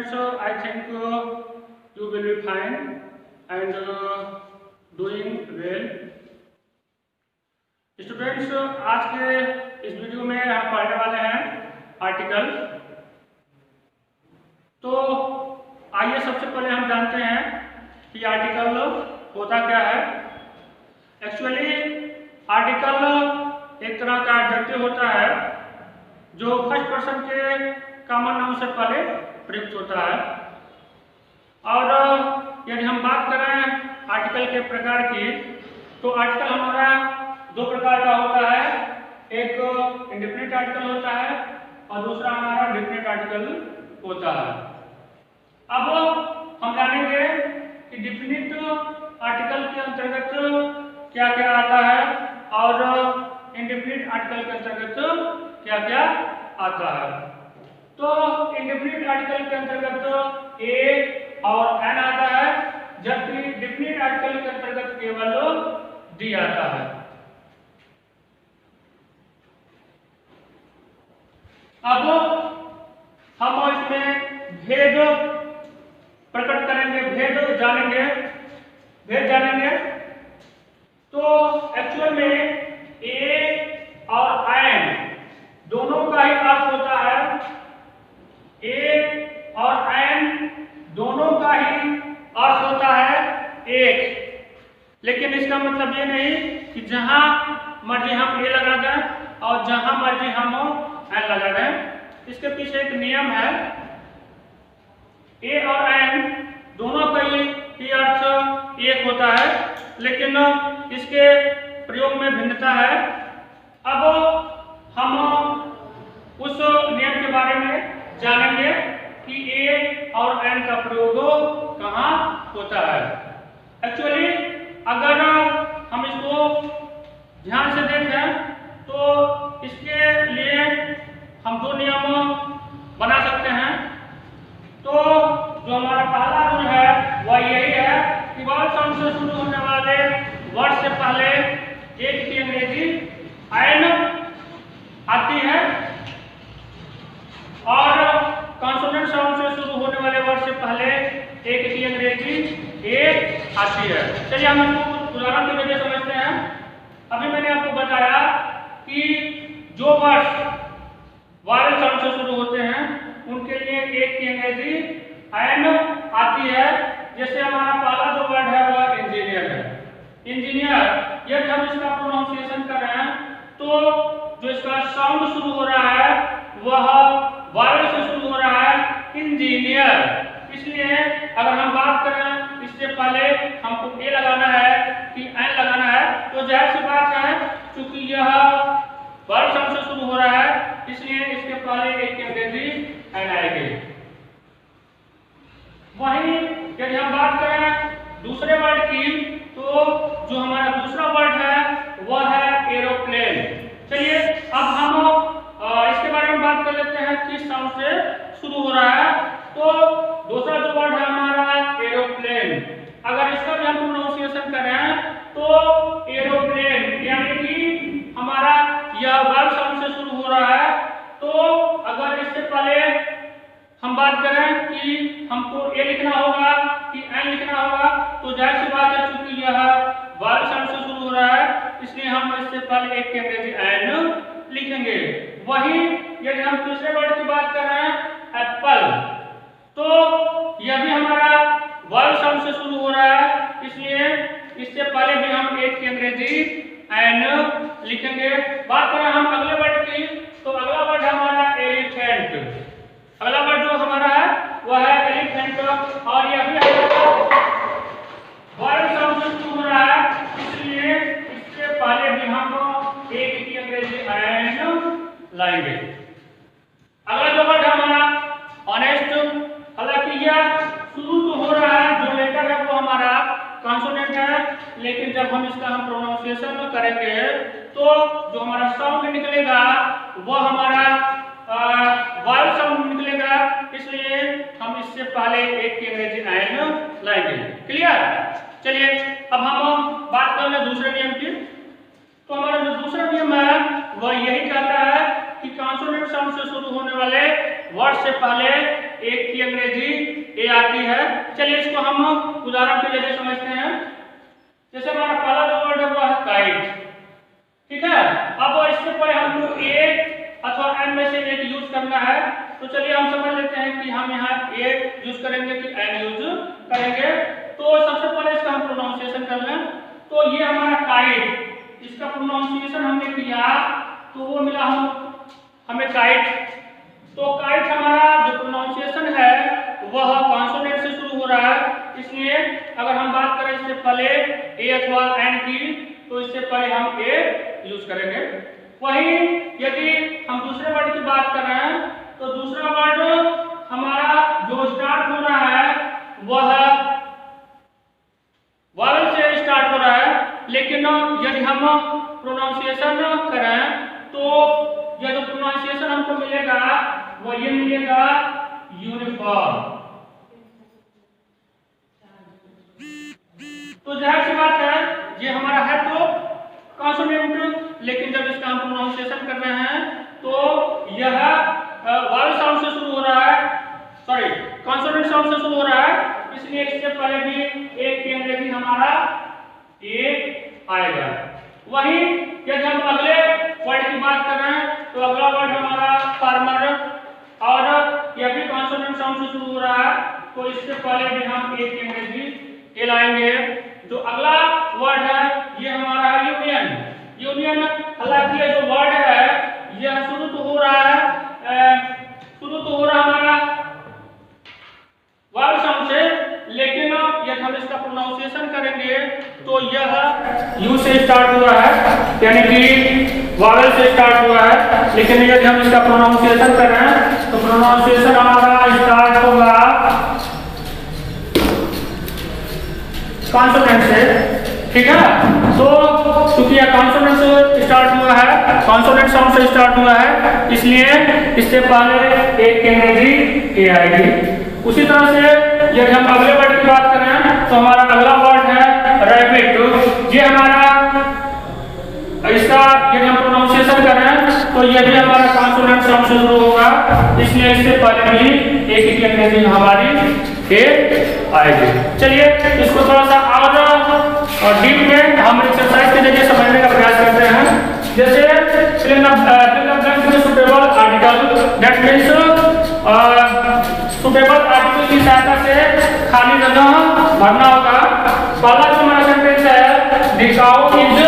Students, I think you will be fine and doing well. Students, आज के इस video में हम पढ़ने वाले हैं आर्टिकल। तो आइए सबसे पहले हम जानते हैं कि आर्टिकल होता क्या है। एक्चुअली आर्टिकल एक तरह का एडजेक्टिव होता है जो फर्स्ट पर्सन के कॉमन नाउन से पहले प्रयुक्त होता है। और यदि हम बात करें आर्टिकल के प्रकार की, तो आर्टिकल हमारा दो प्रकार का होता है। एक इंडेफिनिट आर्टिकल होता है और दूसरा हमारा डेफिनिट आर्टिकल होता है। अब हम जानेंगे कि डेफिनिट आर्टिकल के अंतर्गत क्या क्या आता है और इंडेफिनिट आर्टिकल के अंतर्गत क्या क्या आता है। तो इंडेफिनिट आर्टिकल के अंतर्गत ए और एन आता है, जबकि डेफिनिट आर्टिकल के अंतर्गत केवल डी आता है। अब हम इसमें भेद प्रकट करेंगे, भेद जानेंगे। तो एक्चुअल में ए और एन दोनों का ही अर्थ होता है, ए और एन दोनों का ही अर्थ होता है एक। लेकिन इसका मतलब ये नहीं कि जहां मर्जी हम ए लगा दें और जहां मर्जी हम एन लगा दें। इसके पीछे एक नियम है। ए और एन दोनों का ही अर्थ एक होता है, लेकिन इसके प्रयोग में भिन्नता है। अब हम उस नियम के बारे में जानेंगे कि ए और एन का प्रयोग कहाँ होता है। एक्चुअली अगर हम इसको ध्यान से देखें तो इसके लिए हम दो नियम बना सकते हैं। तो जो हमारा पहला रूल है वह यही है कि वॉवल साउंड से शुरू होने वाले वर्ड से पहले एक की अंग्रेजी एन आती है और कॉन्सोनेंट साउंड से शुरू होने वाले वर्ड से पहले एक की अंग्रेजी ए आती है। चलिए हम इसको उदाहरण की वजह समझते हैं। अभी मैंने आपको बताया कि जो वर्ड वॉवल साउंड से शुरू होते हैं उनके लिए एक की अंग्रेजी एन आती है। जैसे हमारा पहला जो वर्ड है वह इंजीनियर है। इंजीनियर, यदि हम इसका प्रोनाउंसिएशन कर रहे हैं तो जो इसका साउंड शुरू हो रहा है वह वॉवल से शुरू हो रहा है, इंजीनियर। इसलिए अगर हम बात करें इससे पहले हमको ए लगाना है कि एन लगाना है, तो जाहिर सी बात है क्योंकि यह वॉवल साउंड से शुरू हो रहा है, इसलिए इसके पहले एक की अंग्रेजी एन आएगी। वहीं यदि हम बात करें दूसरे वर्ड की, तो जो हमारा दूसरा वर्ड है वह है एरोप्लेन। चलिए अब हम इसके बारे में बात कर लेते हैं किस साउंड से शुरू हो रहा है। तो दूसरा जो वर्ड है हमारा एरोप्लेन, अगर इसका भी हम प्रोनाउंसिएशन करें तो एरोप्लेन, यानी कि हमारा यह वॉवल साउंड से शुरू हो रहा है। तो अगर इससे पहले हम बात करें कि हमको ए लिखना होगा कि एन लिखना होगा, तो जाहिर सी बात है क्योंकि यह वॉवल साउंड से शुरू हो रहा है, इसलिए हम इससे पहले एक की अंग्रेजी एन लिखेंगे। वहीं यदि हम तीसरे वर्ड की बात कर रहे हैं एप्पल, तो यह भी हमारा वॉवल साउंड से शुरू हो रहा है, इसलिए इससे पहले भी हम एक की अंग्रेजी एन लिखेंगे। बात करें हम अगले वर्ड की, तो अगला वर्ड हमारा एलिफेंट। अगला वर्ड जो हमारा है वह है एलिफेंट और यह भी वॉवल साउंड से शुरू हो रहा है, इसलिए इससे पहले भी हम एक की अंग्रेजी एन लाएंगे। अगला जो वर्ड हमारा ऑनेस्ट, हालांकि यह शुरू तो हो रहा है, जो लेटर है वो हमारा कॉन्सोनेंट है, लेकिन जब हम इसका प्रोनाउंसिएशन करेंगे तो जो हमारा साउंड निकलेगा वह हमारा वॉवल साउंड निकलेगा, इसलिए हम इससे पहले एक की अंग्रेजी एन लाएंगे। क्लियर? चलिए अब हम बात कर लें दूसरे नियम की। तो हमारा जो दूसरा नियम है वह यही कहता है कि कॉन्सोनेंट साउंड से शुरू होने वाले वर्ड से पहले एक की अंग्रेजी ए आती है। चलिए इसको हम उदाहरण के जरिए समझते हैं। जैसे हमारा पहला जो वर्ड है वो है काइट, ठीक है। अब इसके पहले हमको एक अथवा एन में से एक यूज करना है, तो चलिए हम समझ लेते हैं कि हम यहाँ एक यूज करेंगे कि एन यूज करेंगे। तो सबसे पहले इसका हम प्रोनाउंसिएशन कर लें। तो ये हमारा काइट, इसका प्रोनाउंसिएशन हमने किया तो वो मिला हमें काइट। तो काइट हमारा जो प्रोनाउंसिएशन है वह कॉन्सोनेंट से शुरू हो रहा है, इसलिए अगर हम बात करें इससे पहले ए अथवा एन की तो इससे पहले हम ए यूज करेंगे। वहीं यदि हम दूसरे वर्ड की बात कर रहे हैं तो दूसरा वर्ड हमारा जो स्टार्ट हो रहा है वह वावल से स्टार्ट हो रहा है, लेकिन यदि हम प्रोनाउंसिएशन करें तो यह जो प्रोनाउंसिएशन हमको मिलेगा वो ये मिलेगा यूनिफॉर्म। तो जाहिर सी बात है ये हमारा है तो कॉन्सोनेंट, लेकिन जब इसका हम प्रोनाउंसिएशन कर रहे हैं तो यह वावल साउंड से शुरू हो रहा है, सॉरी कॉन्सोनेंट साउंड से शुरू हो रहा है, इसलिए इससे पहले भी एक की अंग्रेजी हमारा ए आएगा। वहीं यदि हम अगले वर्ड की बात कर रहे हैं तो अगला वर्ड हमारा फार्मर, और यह भी कॉन्सोनेंट साउंड से शुरू हो रहा है, तो इससे पहले भी हम एक की अंग्रेजी ए लाएंगे। जो अगला वर्ड है ये हमारा है यूनियन। यूनियन हालांकि ये जो वर्ड है यह शुरू तो हो रहा हमारा वावल साउंड से, लेकिन यदि हम इसका प्रोनाउंसिएशन करेंगे तो यह यू से स्टार्ट हुआ है, यानी कि वावल से स्टार्ट हुआ है, लेकिन यदि हम इसका प्रोनाउंसिएशन कर रहे हैं तो प्रोनाउंसिएशन हमारा स्टार्ट होगा कॉन्सोनेंट से, ठीक है। तो क्योंकि यह कॉन्सोनेंट से स्टार्ट हुआ है, कॉन्सोनेंट साउंड से स्टार्ट हुआ है, इसलिए इससे पहले एक की अंग्रेजी ए आएगी। उसी तरह से यदि हम अगले वर्ड की बात करें तो हमारा अगला वर्ड है रैबिट। ये हमारा इसका यदि हम प्रोनाउंसिएशन करें तो ये भी हमारा कॉन्सोनेंट साउंड से शुरू होगा, इसलिए इससे पहले भी एक की अंग्रेजी हमारी ए आएगी। चलिए इसको थोड़ा सा और डीप में हम एक्सरसाइज के जरिए समझने का प्रयास करते हैं। जैसे suitable article, that means suitable article की सहायता से खाली जगह भरना होगा। पहला जो हमारा सेंटेंस है the cow is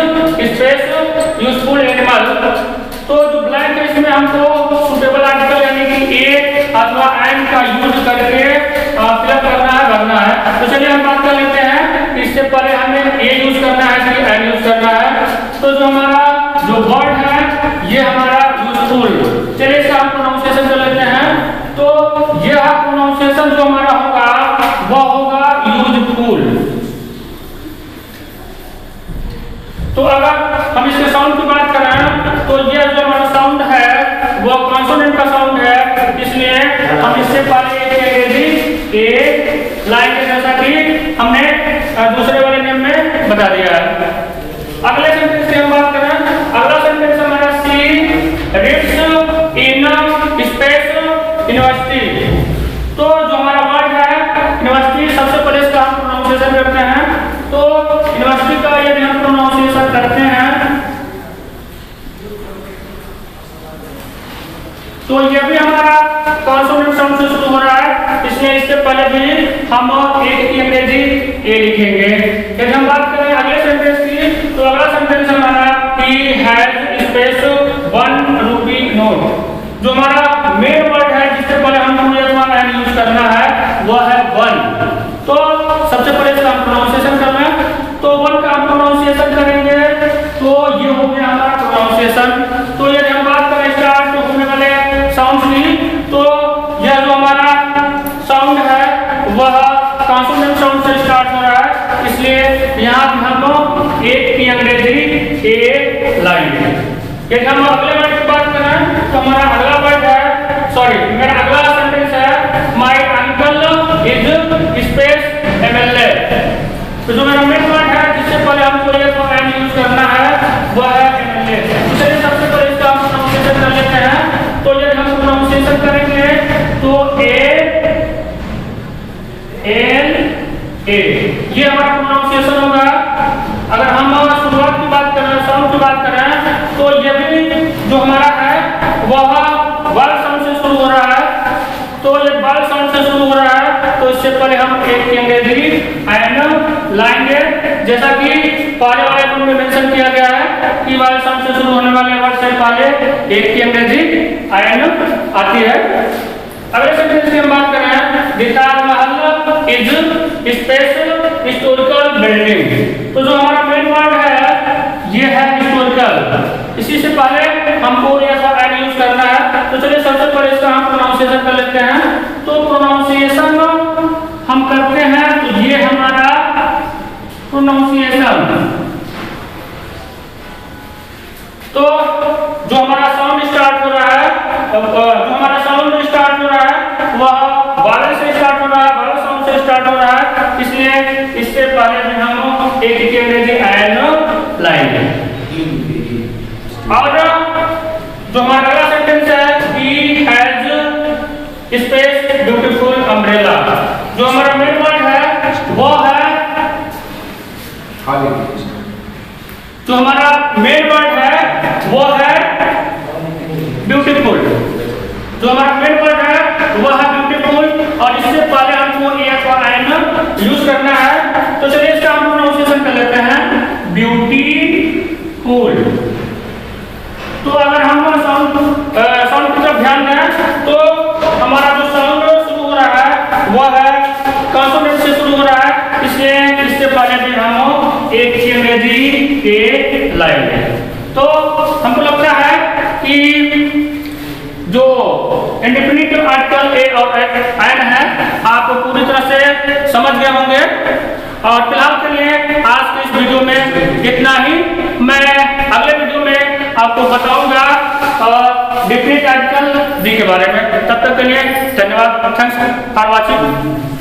space useful animal, तो जो ब्लैंक है इसमें हमको सुटेबल आर्टिकल यानी कि ए अथवा एन का यूज करके फिलअप करना है, भरना है। तो चलिए हम बात कर लेते हैं कि इससे पहले हमें ए यूज करना है कि एन यूज करना है। तो जो हमारा जो वर्ड है ये हमारा यूजफुल, चलिए इसका हम प्रोनाउंसिएशन कर लेते हैं। तो यह प्रोनाउंसिएशन जो हमारा होगा वह होगा यूजफुल। तो अगर हम इसके साउंड की बात करें तो यह जो हमारा साउंड है वह कॉन्सोनेंट का साउंड है, इसलिए हम इससे पहले ए लाएंगे, जैसा कि हमने दूसरे वाले नियम में बता दिया है। अगले सेंटेंस की हम बात करें, अगला सेंटेंस हमारा सी रीड्स इन स्पेस यूनिवर्सिटी। तो जो हमारा वर्ड है यूनिवर्सिटी, सबसे पहले इसका हम प्रोनाउंसिएशन करते हैं। तो यूनिवर्सिटी का यदि हम प्रोनाउंसिएशन करते हैं तो यह भी हमारा कॉन्सोनेंट साउंड से शुरू हो रहा है, इसलिए इससे पहले भी हम एक की अंग्रेजी ए लिखेंगे। यदि हम बात करें अगले सेंटेंस की तो अगला सेंटेंस हमारा he has space 1 rupee note. जो हमारा मेन वर्ड है जिससे पहले हम एन यूज करना है वह है 1। तो सबसे पहले इसका हम प्रोनाउंसिएशन करना है, तो 1 का हम प्रोनाउंसिएशन करेंगे तो ये हो गया हमारा प्रोनाउंसिएशन। तो यदि हम बात करें स्टार्ट होने वाले साउंड की तो यह जो हमारा साउंड है वह कॉन्सोनेंट साउंड से स्टार्ट हो रहा है, इसलिए यहाँ भी हम एक की अंग्रेजी ए लाएंगे। यदि हम अगले वर्ड की बात करें तो हमारा अगला वर्ड है, सॉरी मेरा अगला सेंटेंस है my uncle is space MLA. तो जो मेरा मेन वर्ड है जिससे पहले हमको ये एन यूज करना है वह है एमएलए। चलिए सबसे पहले इसका हम प्रोनाउंसिएशन कर लेते हैं। तो यदि हम प्रोनाउंसिएशन करेंगे तो ए ए, ये हमारा प्रोनाउंसिएशन होगा। अगर हम शुरुआत की बात करें, साउंड की बात करें, तो ये भी जो हमारा है वह वाल साउंड से शुरू हो रहा है। तो ये वाल साउंड से शुरू हो रहा है, तो इससे पहले हम एक की अंग्रेजी एन लाएंगे, जैसा कि पहले वाले रूल में मेंशन किया गया है कि वाल साउंड से शुरू होने वाले वर्ड से पहले एक की अंग्रेजी एन आती है। अगले सेंटेंस की हम बात करें, the Taj Mahal is special historical building. तो जो हमारा मेन वर्ड है ये है हिस्टोरिकल। इसी से पहले हमको ये सब एड यूज करना है। तो चलिए सबसे पहले इसका हम प्रोनाउंसिएशन कर लेते हैं। तो प्रोनाउंसिएशन हम करते हैं, तो ये हमारा प्रोनाउंसिएशन। तो जो हमारा साउंड स्टार्ट हो रहा है, जो हमारा साउंड स्टार्ट हो रहा है वह वावल से स्टार्ट हो रहा है, वावल साउंड से स्टार्ट हो रहा है, इसलिए इससे पहले भी हम एक की अंग्रेजी एन लाएंगे। और जो हमारा अगला सेंटेंस है, he has space beautiful umbrella. जो हमारा मेन वर्ड है वो है, जो हमारा मेन वर्ड है वो है ब्यूटीफुल। जो हमारा मेन वर्ड है वो है ब्यूटीफुल, और इससे पहले हमको एक और एन यूज करना है। तो चलिए इसका हम प्रोनाउंसिएशन कर लेते हैं, ब्यूटीफुल। तो अगर हम साउंड की तरफ ध्यान दें, तो हमारा जो साउंड शुरू हो रहा है वह है कॉन्सोनेंट से शुरू हो रहा है, इसलिए इससे पहले भी हम एक की अंग्रेजी ए लाएंगे। तो हमको लगता है कि जो इंडिपेंडेंट आर्टिकल ए और एन है आप पूरी तरह से समझ गए होंगे। और फिलहाल के लिए आज के इस वीडियो में इतना ही। मैं अगले वीडियो में आपको बताऊंगा डिफरेंट आर्टिकल डी के बारे में। तब तक के लिए धन्यवाद। Thanks for watching.